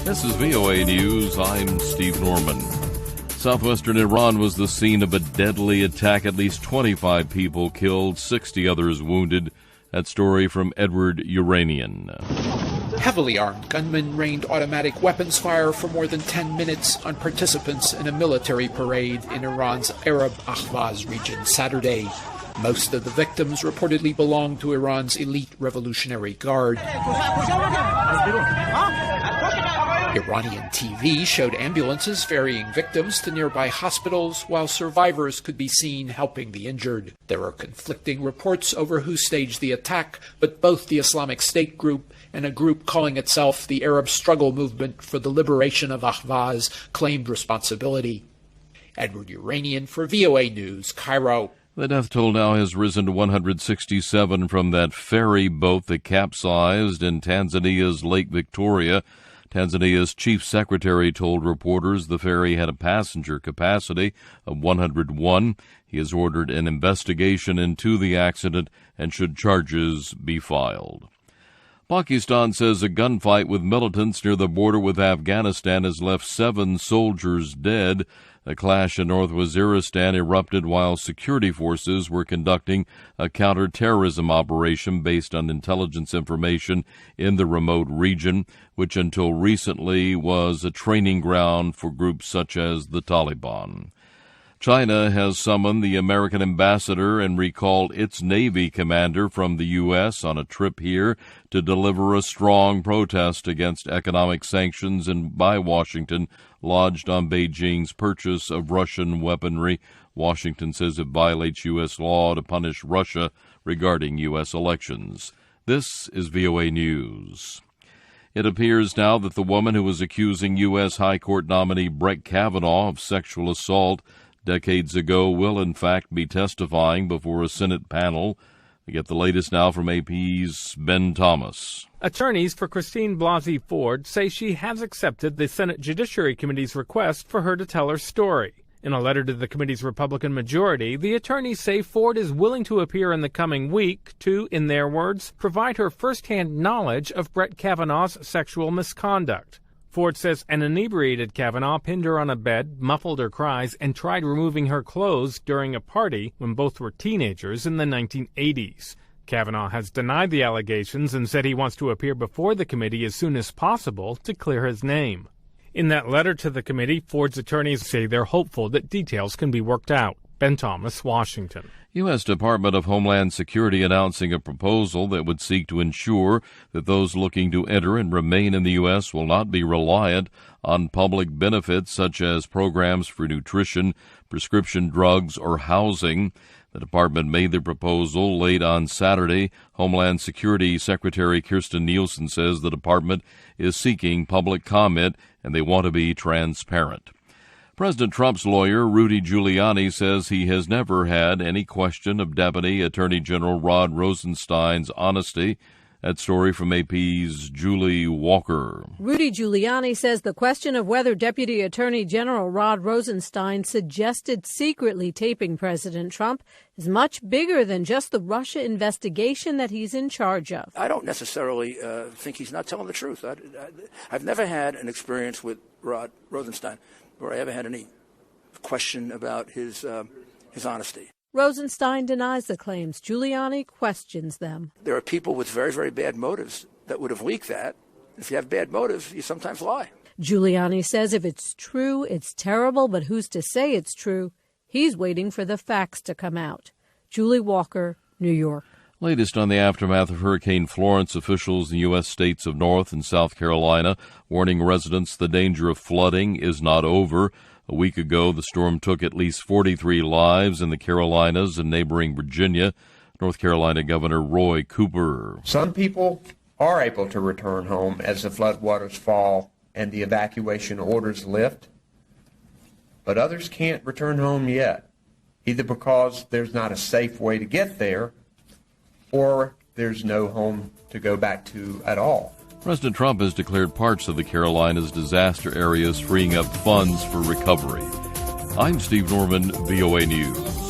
This is VOA News. I'm Steve Norman. Southwestern Iran was the scene of a deadly attack. At least 25 people killed, 60 others wounded. That story from Edward Uranian. Heavily armed gunmen rained automatic weapons fire for more than 10 minutes on participants in a military parade in Iran's Arab Ahvaz region Saturday. Most of the victims reportedly belonged to Iran's elite Revolutionary Guard. Iranian TV showed ambulances ferrying victims to nearby hospitals while survivors could be seen helping the injured. There are conflicting reports over who staged the attack, but both the Islamic State group and a group calling itself the Arab Struggle Movement for the Liberation of Ahvaz claimed responsibility. Edward Uranian for VOA News, Cairo. The death toll now has risen to 167 from that ferry boat that capsized in Tanzania's Lake Victoria. Tanzania's chief secretary told reporters the ferry had a passenger capacity of 101. He has ordered an investigation into the accident and should charges be filed. Pakistan says a gunfight with militants near the border with Afghanistan has left 7 soldiers dead. A clash in North Waziristan erupted while security forces were conducting a counter-terrorism operation based on intelligence information in the remote region, which until recently was a training ground for groups such as the Taliban. China has summoned the American ambassador and recalled its Navy commander from the U.S. on a trip here to deliver a strong protest against economic sanctions by Washington lodged on Beijing's purchase of Russian weaponry. Washington says it violates U.S. law to punish Russia regarding U.S. elections. This is VOA News. It appears now that the woman who was accusing U.S. High Court nominee Brett Kavanaugh of sexual assault decades ago will in fact be testifying before a Senate panel. We get the latest now from AP's Ben Thomas. Attorneys for Christine Blasey Ford say she has accepted the Senate Judiciary Committee's request for her to tell her story. In a letter to the committee's Republican majority, the attorneys say Ford is willing to appear in the coming week to, in their words, provide her firsthand knowledge of Brett Kavanaugh's sexual misconduct. Ford says an inebriated Kavanaugh pinned her on a bed, muffled her cries, and tried removing her clothes during a party when both were teenagers in the 1980s. Kavanaugh has denied the allegations and said he wants to appear before the committee as soon as possible to clear his name. In that letter to the committee, Ford's attorneys say they're hopeful that details can be worked out. Ben Thomas, Washington. U.S. Department of Homeland Security announcing a proposal that would seek to ensure that those looking to enter and remain in the U.S. will not be reliant on public benefits such as programs for nutrition, prescription drugs, or housing. The department made the proposal late on Saturday. Homeland Security Secretary Kirstjen Nielsen says the department is seeking public comment and they want to be transparent. President Trump's lawyer, Rudy Giuliani, says he has never had any question of Deputy Attorney General Rod Rosenstein's honesty. That story from AP's Julie Walker. Rudy Giuliani says the question of whether Deputy Attorney General Rod Rosenstein suggested secretly taping President Trump is much bigger than just the Russia investigation that he's in charge of. I don't necessarily think he's not telling the truth. I've never had an experience with Rod Rosenstein where I ever had any question about his honesty. Rosenstein denies the claims. Giuliani questions them. There are people with very, very bad motives that would have leaked that. If you have bad motives, you sometimes lie. Giuliani says if it's true, it's terrible, but who's to say it's true? He's waiting for the facts to come out. Julie Walker, New York. Latest on the aftermath of Hurricane Florence, officials in the U.S. states of North and South Carolina warning residents the danger of flooding is not over. A week ago, the storm took at least 43 lives in the Carolinas and neighboring Virginia. North Carolina Governor Roy Cooper. Some people are able to return home as the floodwaters fall and the evacuation orders lift, but others can't return home yet, either because there's not a safe way to get there or there's no home to go back to at all. President Trump has declared parts of the Carolinas disaster areas, freeing up funds for recovery. I'm Steve Norman, VOA News.